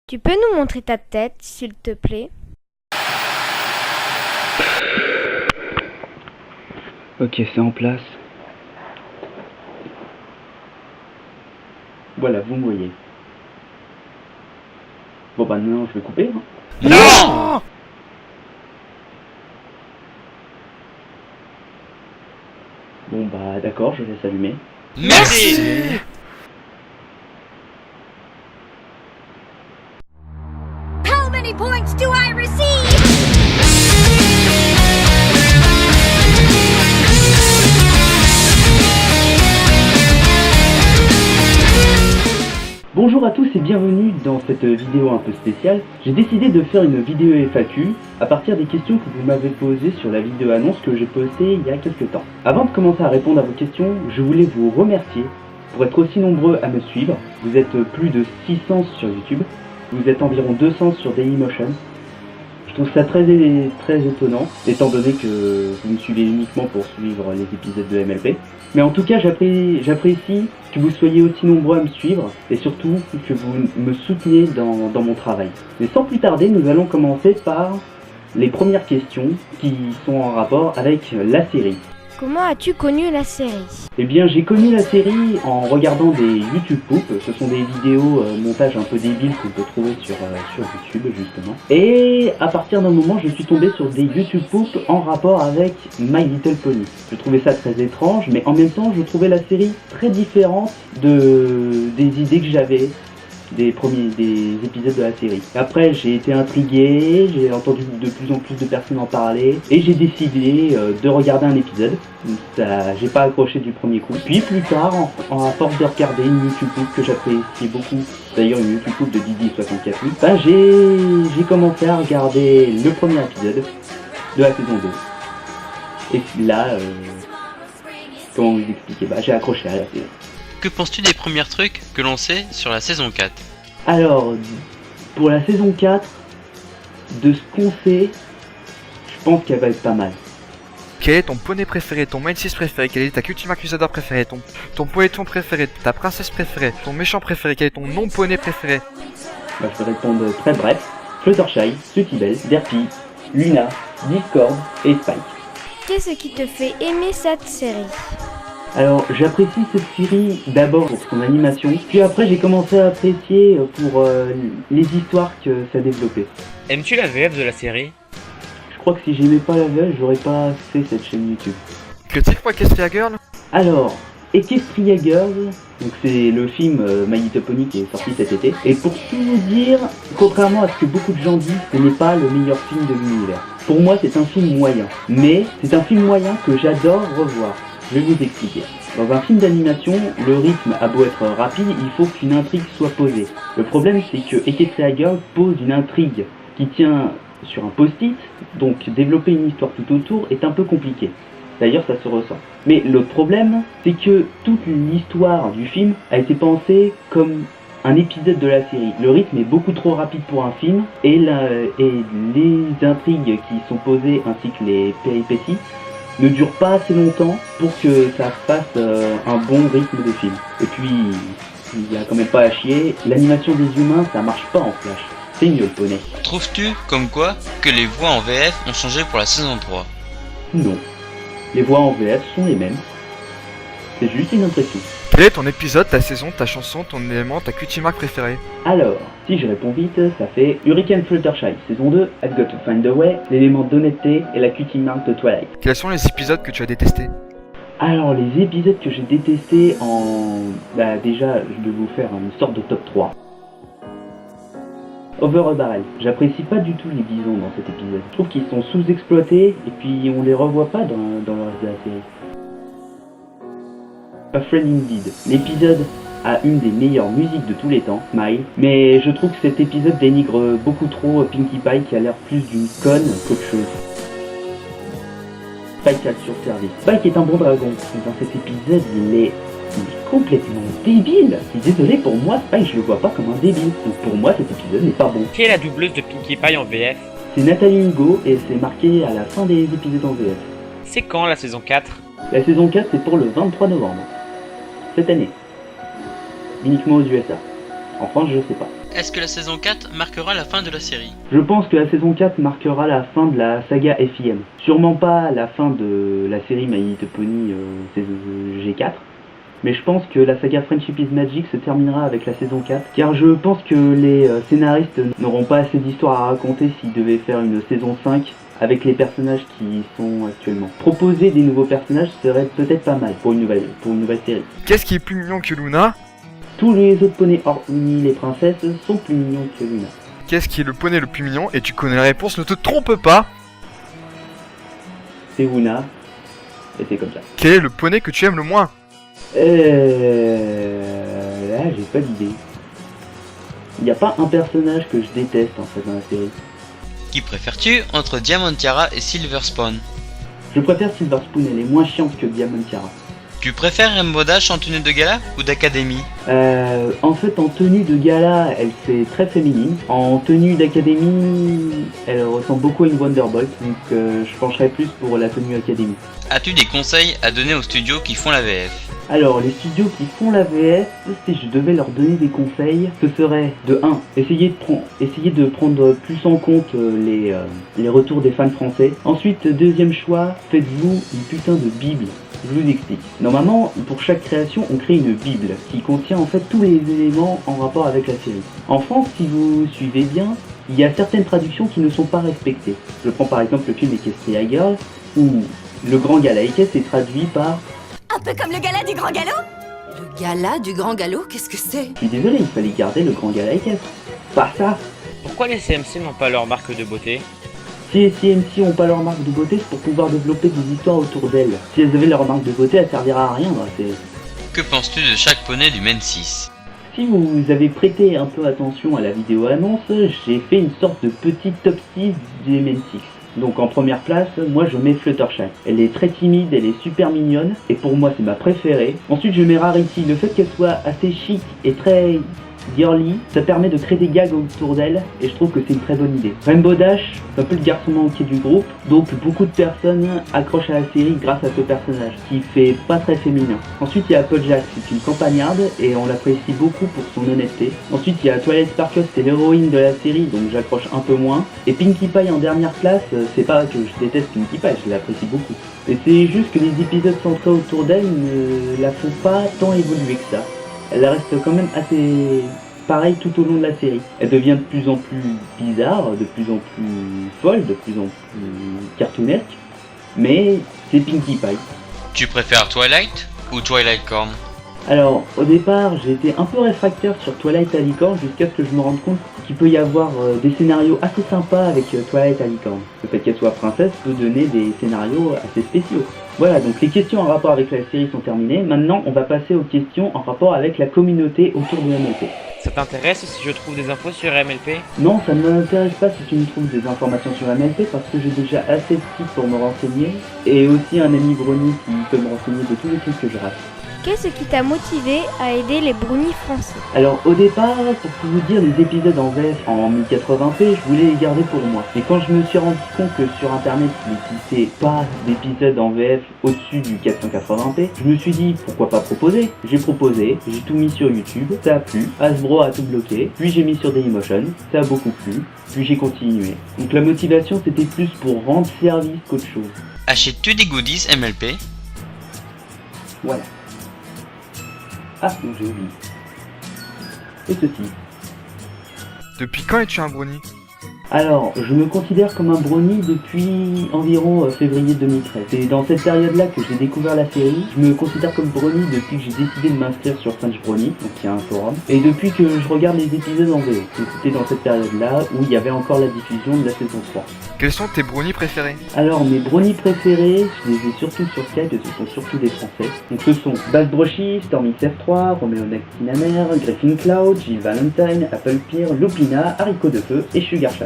Tu peux nous montrer ta tête, s'il te plaît? Ok, c'est en place. Voilà, vous me voyez. Bon bah non, je vais couper. Hein. Non! Bon bah d'accord, je laisse allumer. Merci! How many points do I receive? Bonjour à tous et bienvenue dans cette vidéo un peu spéciale. J'ai décidé de faire une vidéo FAQ à partir des questions que vous m'avez posées sur la vidéo annonce que j'ai postée il y a quelques temps. Avant de commencer à répondre à vos questions, je voulais vous remercier pour être aussi nombreux à me suivre. Vous êtes plus de 600 sur YouTube, vous êtes environ 200 sur Dailymotion. Je trouve ça très étonnant, étant donné que vous me suivez uniquement pour suivre les épisodes de MLP. Mais en tout cas, j'apprécie que vous soyez aussi nombreux à me suivre, et surtout que vous me souteniez dans mon travail. Mais sans plus tarder, nous allons commencer par les premières questions qui sont en rapport avec la série. Comment as-tu connu la série? Eh bien, j'ai connu la série en regardant des YouTube Poop. Ce sont des vidéos montage un peu débiles qu'on peut trouver sur YouTube, justement. Et à partir d'un moment, je suis tombé sur des YouTube Poop en rapport avec My Little Pony. Je trouvais ça très étrange, mais en même temps, je trouvais la série très différente des idées que j'avais des épisodes de la série. Après, j'ai été intrigué, j'ai entendu de plus en plus de personnes en parler, et j'ai décidé de regarder un épisode. J'ai pas accroché du premier coup. Puis plus tard, à force de regarder une YouTube que j'appréciais beaucoup, d'ailleurs une YouTube de Didi648, j'ai commencé à regarder le premier épisode de la saison 2. Et là, comment vous expliquer, j'ai accroché à la série. Que penses-tu des premiers trucs que l'on sait sur la saison 4? Alors, pour la saison 4, de ce qu'on sait, je pense qu'elle va être pas mal. Quel est ton poney préféré, ton main 6 préféré, quel est ta Cutie Mark Crusader préféré, ton poéton préféré, ta princesse préférée, ton méchant préféré, quel est ton non-poney préféré? Je vais répondre très bref. Fluttershy, Sutibel, Derpy, Luna, Discord et Spike. Qu'est-ce qui te fait aimer cette série? Alors, j'apprécie cette série d'abord pour son animation, puis après j'ai commencé à apprécier pour les histoires que ça développait. Aimes-tu la VF de la série? Je crois que si j'aimais pas la VF, j'aurais pas fait cette chaîne YouTube. Critique pour Equestria Girl? Alors, Equestria Girls, donc c'est le film My Little Pony qui est sorti cet été. Et pour tout vous dire, contrairement à ce que beaucoup de gens disent, ce n'est pas le meilleur film de l'univers. Pour moi, c'est un film moyen. Mais c'est un film moyen que j'adore revoir. Je vais vous expliquer. Dans un film d'animation, le rythme a beau être rapide, il faut qu'une intrigue soit posée. Le problème, c'est que Equestria Girls pose une intrigue qui tient sur un post-it, donc développer une histoire tout autour est un peu compliqué. D'ailleurs, ça se ressent. Mais le problème, c'est que toute l'histoire du film a été pensée comme un épisode de la série. Le rythme est beaucoup trop rapide pour un film, et les intrigues qui sont posées ainsi que les péripéties ne dure pas assez longtemps pour que ça fasse un bon rythme de film. Et puis, il y a quand même pas à chier, l'animation des humains, ça marche pas en flash. C'est mieux le poney. Trouves-tu, comme quoi, que les voix en VF ont changé pour la saison 3? Non. Les voix en VF sont les mêmes. C'est juste une impression. Quel est ton épisode, ta saison, ta chanson, ton élément, ta Cutie Mark préférée? Alors, si je réponds vite, ça fait Hurricane Fluttershy, saison 2, I've Got to Find a Way, l'élément d'honnêteté et la Cutie Mark de Twilight. Quels sont les épisodes que tu as détestés? Alors, les épisodes que j'ai détestés déjà, je vais vous faire une sorte de top 3. Over a Barrel. J'apprécie pas du tout les bisons dans cet épisode. Je trouve qu'ils sont sous-exploités et puis on les revoit pas dans le reste de la série. A Friend Indeed. L'épisode a une des meilleures musiques de tous les temps, Smile, mais je trouve que cet épisode dénigre beaucoup trop Pinkie Pie qui a l'air plus d'une conne qu'autre chose. Spike sur service. Spike est un bon dragon, mais dans cet épisode il est complètement débile. Je suis désolé, pour moi Spike je le vois pas comme un débile, donc pour moi cet épisode n'est pas bon. Qui est la doubleuse de Pinkie Pie en VF? C'est Nathalie Hugo et c'est marqué à la fin des épisodes en VF. C'est quand la saison 4? La saison 4 c'est pour le 23 novembre. Cette année. Uniquement aux USA. En France, je sais pas. Est-ce que la saison 4 marquera la fin de la série? Je pense que la saison 4 marquera la fin de la saga FIM. Sûrement pas la fin de la série My Little Pony G4. Mais je pense que la saga Friendship is Magic se terminera avec la saison 4. Car je pense que les scénaristes n'auront pas assez d'histoires à raconter s'ils devaient faire une saison 5 avec les personnages qui sont actuellement. Proposer des nouveaux personnages serait peut-être pas mal pour une nouvelle série. Qu'est-ce qui est plus mignon que Luna? Tous les autres poneys hormis les princesses sont plus mignons que Luna. Qu'est-ce qui est le poney le plus mignon? Et tu connais la réponse, ne te trompe pas. C'est Luna. Et c'est comme ça. Quel est le poney que tu aimes le moins? Là, j'ai pas d'idée. Il n'y a pas un personnage que je déteste en fait dans la série. Qui préfères-tu entre Diamantiara et Silver Spawn? Je préfère Silver Spoon, elle est moins chiante que Diamantiara. Tu préfères Rainbow Dash en tenue de gala ou d'académie? En fait, en tenue de gala, elle fait très féminine. En tenue d'académie, elle ressemble beaucoup à une Wonderbolt, donc je pencherais plus pour la tenue académie. As-tu des conseils à donner aux studios qui font la VF? Alors, les studios qui font la VF, si je devais leur donner des conseils, ce serait de 1. Essayer de prendre plus en compte les retours des fans français. Ensuite, deuxième choix, faites-vous une putain de bible. Je vous explique. Normalement, pour chaque création, on crée une bible qui contient en fait tous les éléments en rapport avec la série. En France, si vous suivez bien, il y a certaines traductions qui ne sont pas respectées. Je prends par exemple le film Equestria Girl, où le grand gala Equestre est traduit par... Un peu comme le gala du Grand Galop? Le gala du Grand Galop, qu'est-ce que c'est? Je suis désolé, il fallait garder le grand gala Equestre. Pas ça. Pourquoi les CMC n'ont pas leur marque de beauté? Si les CMC ont pas leur marque de beauté, c'est pour pouvoir développer des histoires autour d'elles. Si elles avaient leur marque de beauté, elles serviraient à rien. Que penses-tu de chaque poney du Men 6? Si vous avez prêté un peu attention à la vidéo annonce, j'ai fait une sorte de petit top 6 des Men 6. Donc en première place, moi je mets Fluttershy. Elle est très timide, elle est super mignonne, et pour moi c'est ma préférée. Ensuite je mets Rarity. Le fait qu'elle soit assez chic et très girly, ça permet de créer des gags autour d'elle, et je trouve que c'est une très bonne idée. Rainbow Dash, c'est un peu le garçon manqué du groupe, donc beaucoup de personnes accrochent à la série grâce à ce personnage, qui fait pas très féminin. Ensuite il y a Applejack, c'est une campagnarde, et on l'apprécie beaucoup pour son honnêteté. Ensuite il y a Twilight Sparkle, c'est l'héroïne de la série, donc j'accroche un peu moins. Et Pinkie Pie en dernière place, c'est pas que je déteste Pinkie Pie, je l'apprécie beaucoup. Et c'est juste que les épisodes centrés autour d'elle ne la font pas tant évoluer que ça. Elle reste quand même assez pareille tout au long de la série. Elle devient de plus en plus bizarre, de plus en plus folle, de plus en plus cartoonesque, mais c'est Pinkie Pie. Tu préfères Twilight ou Twilight Corn? Alors, au départ, j'ai été un peu réfractaire sur Twilight Alicorn jusqu'à ce que je me rende compte qu'il peut y avoir des scénarios assez sympas avec Twilight Alicorn. Le fait qu'elle soit princesse peut donner des scénarios assez spéciaux. Voilà, donc les questions en rapport avec la série sont terminées. Maintenant, on va passer aux questions en rapport avec la communauté autour de MLP. Ça t'intéresse si je trouve des infos sur MLP? Non, ça ne m'intéresse pas si tu me trouves des informations sur MLP parce que j'ai déjà assez de sites pour me renseigner et aussi un ami Brony qui peut me renseigner de tous les trucs que je rate. Qu'est-ce qui t'a motivé à aider les brownies français? Alors au départ, pour tout vous dire, les épisodes en VF en 1080p, je voulais les garder pour moi. Et quand je me suis rendu compte que sur internet il n'existait pas d'épisodes en VF au-dessus du 480p, je me suis dit pourquoi pas proposer. J'ai proposé, j'ai tout mis sur YouTube, ça a plu, Hasbro a tout bloqué, puis j'ai mis sur Dailymotion, ça a beaucoup plu, puis j'ai continué. Donc la motivation c'était plus pour rendre service qu'autre chose. Achètes-tu des goodies MLP? Voilà. Ah non, j'ai oublié. Et ceci. Depuis quand es-tu un brownie? Alors, je me considère comme un brownie depuis environ février 2013. C'est dans cette période-là que j'ai découvert la série. Je me considère comme brownie depuis que j'ai décidé de m'inscrire sur French Brownie, donc il y a un forum. Et depuis que je regarde les épisodes en VO. Donc c'était dans cette période-là où il y avait encore la diffusion de la saison 3. Quels sont tes brownies préférés? Alors, mes brownies préférés, je les ai surtout sur Skype et ce sont surtout des français. Donc ce sont Bass Brochy, Stormy F3, Romeo Nactinamer, Griffin Cloud, Jill Valentine, Apple Pear, Lupina, Haricot de Feu et Sugar Shy.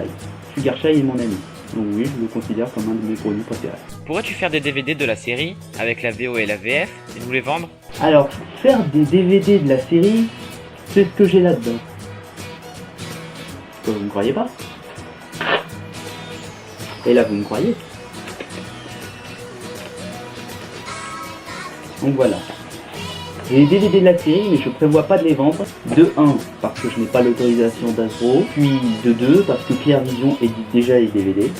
Sugar Shy est mon ami. Donc oui, je le considère comme un de mes brownies préférés. Pourrais-tu faire des DVD de la série, avec la VO et la VF, et nous les vendre? Alors, faire des DVD de la série, c'est ce que j'ai là-dedans. Vous ne me croyez pas? Et là, vous me croyez? Donc voilà. J'ai les DVD de la série, mais je prévois pas de les vendre. De 1, parce que je n'ai pas l'autorisation d'Asbro, puis de 2, parce que Pierre Vision édite déjà les DVD.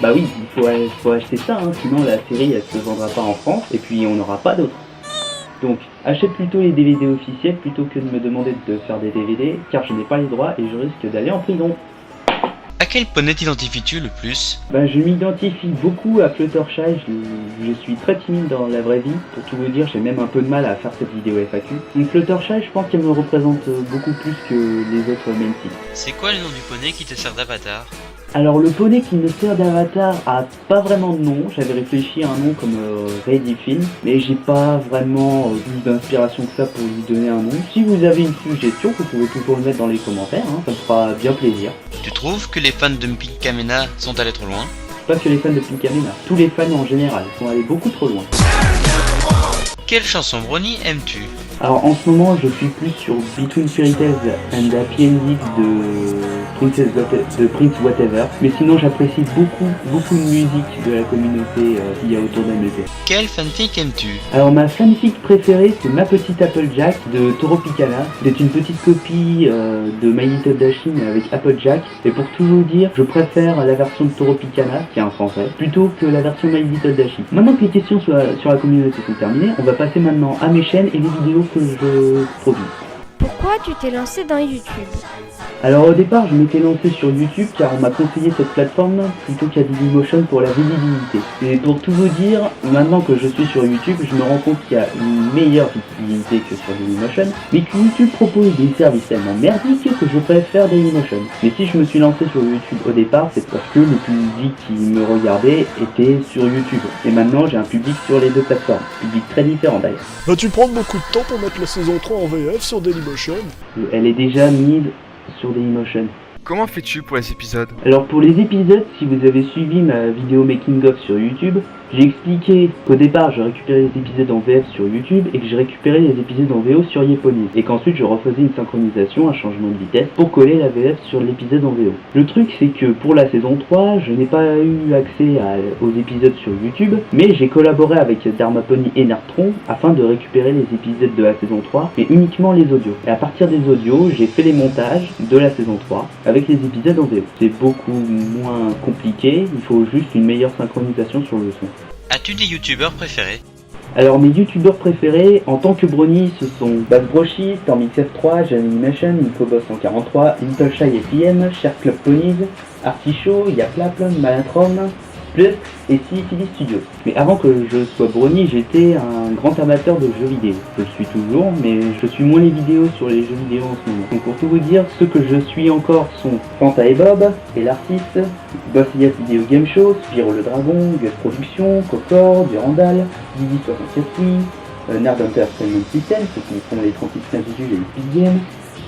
Bah oui, il faut acheter ça, hein, sinon la série elle se vendra pas en France, et puis on n'aura pas d'autres. Donc, achète plutôt les DVD officiels plutôt que de me demander de faire des DVD, car je n'ai pas les droits et je risque d'aller en prison. À quel poney t'identifies-tu le plus? Bah, je m'identifie beaucoup à Fluttershy, je suis très timide dans la vraie vie. Pour tout vous dire, j'ai même un peu de mal à faire cette vidéo FAQ. Donc Fluttershy, je pense qu'elle me représente beaucoup plus que les autres main sites. C'est quoi le nom du poney qui te sert d'avatar? Alors le poney qui me sert d'avatar a pas vraiment de nom, j'avais réfléchi à un nom comme Ready Film, mais j'ai pas vraiment plus d'inspiration que ça pour lui donner un nom. Si vous avez une suggestion, vous pouvez toujours le mettre dans les commentaires, hein, ça me fera bien plaisir. Tu trouves que les fans de Pinkamena sont allés trop loin? Pas que les fans de Pinkamena, tous les fans en général sont allés beaucoup trop loin. Quelle chanson Brony aimes-tu? Alors en ce moment je suis plus sur Between Fairy Tales and Happy Endings de Prince Whatever, mais sinon j'apprécie beaucoup de musique de la communauté qu'il y a autour d'MVPF. Quelle fanfic aimes-tu? Alors ma fanfic préférée c'est Ma Petite Applejack de Toro Picana. C'est une petite copie de My Little Dashing avec Applejack, et pour tout vous dire, je préfère la version de Toro Picana, qui est en français, plutôt que la version My Little Dashing. Maintenant que les questions sur la communauté sont terminées, on va passer maintenant à mes chaînes et les vidéos que je produis. Pourquoi tu t'es lancé dans YouTube? Alors au départ je m'étais lancé sur YouTube car on m'a conseillé cette plateforme plutôt qu'à Dailymotion pour la visibilité. Et pour tout vous dire, maintenant que je suis sur YouTube, je me rends compte qu'il y a une meilleure visibilité que sur Dailymotion, mais que YouTube propose des services tellement merdiques que je préfère Dailymotion. Mais si je me suis lancé sur YouTube au départ, c'est parce que le public qui me regardait était sur YouTube. Et maintenant j'ai un public sur les deux plateformes, public très différent d'ailleurs. Vas-tu prendre beaucoup de temps pour mettre la saison 3 en VF sur Dailymotion? Elle est déjà mise sur Dailymotion. Comment fais-tu pour les épisodes? Alors pour les épisodes, si vous avez suivi ma vidéo making of sur YouTube, j'ai expliqué qu'au départ je récupérais les épisodes en VF sur YouTube et que j'ai récupéré les épisodes en VO sur Yeponis, et qu'ensuite je refaisais une synchronisation, un changement de vitesse pour coller la VF sur l'épisode en VO. Le truc c'est que pour la saison 3, je n'ai pas eu accès aux épisodes sur YouTube, mais j'ai collaboré avec Dharmapony et Nerdtron afin de récupérer les épisodes de la saison 3, mais uniquement les audios. Et à partir des audios, j'ai fait les montages de la saison 3 avec les épisodes en VO. C'est beaucoup moins compliqué, il faut juste une meilleure synchronisation sur le son. As-tu des youtubeurs préférés? Alors mes youtubeurs préférés en tant que Brony, ce sont Bassbrochi, StormXF3, Janimation, Nicoboss143, Littleshy et PM, Cher Club Ponies, Artichaut, Yaplaplon, Malatron, Plus et CICD Studios. Mais avant que je sois Brony, j'étais un grand amateur de jeux vidéo. Je le suis toujours, mais je suis moins les vidéos sur les jeux vidéo en ce moment. Donc pour tout vous dire, ceux que je suis encore sont Fanta et Bob, et l'artiste, Boss Elias Video Game Show, Spyro le Dragon, Gus Productions, Cocor, Durandal, Didi67, Nerd Entertainment System, ceux qui font les 3615 et les Speed Games,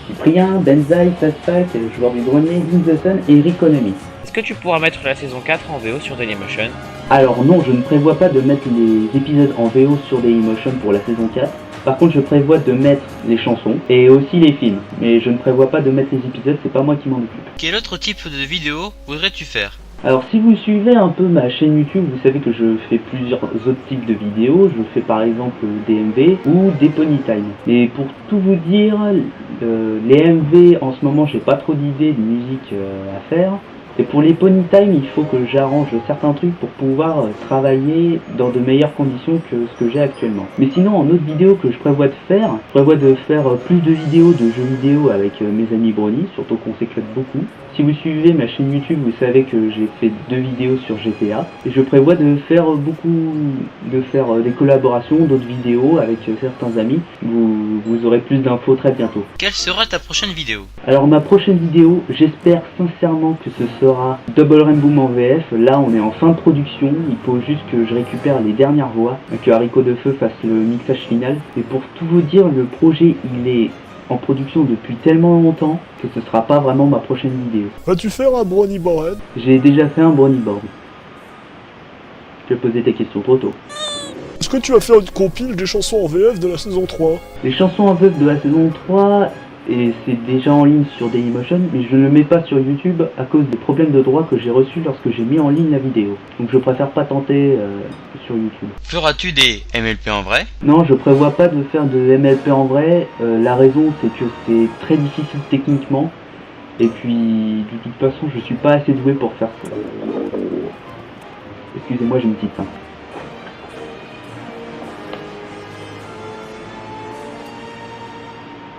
Cyprien, Benzaï, Fastpack, le joueur du grenier, Link the Sun et Reconomy. Est-ce que tu pourras mettre la saison 4 en VO sur Dailymotion? Alors non, je ne prévois pas de mettre les épisodes en VO sur Dailymotion pour la saison 4. Par contre, je prévois de mettre les chansons et aussi les films. Mais je ne prévois pas de mettre les épisodes, c'est pas moi qui m'en occupe. Quel autre type de vidéo voudrais-tu faire? Alors si vous suivez un peu ma chaîne YouTube, vous savez que je fais plusieurs autres types de vidéos. Je fais par exemple des MV ou des Pony Time. Et pour tout vous dire, les MV en ce moment j'ai pas trop d'idées de musique à faire. Et pour les Pony Time, il faut que j'arrange certains trucs pour pouvoir travailler dans de meilleures conditions que ce que j'ai actuellement. Mais sinon, en autre vidéo que je prévois de faire plus de vidéos de jeux vidéo avec mes amis Brony, surtout qu'on s'éclate beaucoup. Si vous suivez ma chaîne YouTube, vous savez que j'ai fait 2 vidéos sur GTA. Et je prévois de faire des collaborations, d'autres vidéos avec certains amis. Vous aurez plus d'infos très bientôt. Quelle sera ta prochaine vidéo? Alors ma prochaine vidéo, j'espère sincèrement que ce sera Double Rainbow en VF. Là on est en fin de production, il faut juste que je récupère les dernières voix, que Haricot de Feu fasse le mixage final. Et pour tout vous dire, le projet il est en production depuis tellement longtemps que ce sera pas vraiment ma prochaine vidéo. Vas-tu faire un Brony Bored? J'ai déjà fait un Brony Board. Je vais poser tes questions trop tôt. Est-ce que tu vas faire une compile des chansons en VF de la saison 3? Les chansons en VF de la saison 3, et c'est déjà en ligne sur Dailymotion, mais je ne le mets pas sur YouTube à cause des problèmes de droit que j'ai reçus lorsque j'ai mis en ligne la vidéo. Donc je préfère pas tenter sur YouTube. Feras-tu des MLP en vrai? Non, je prévois pas de faire de MLP en vrai. La raison, c'est que c'est très difficile techniquement. Et puis, de toute façon, je suis pas assez doué pour faire ça. Excusez-moi, j'ai une petite faim.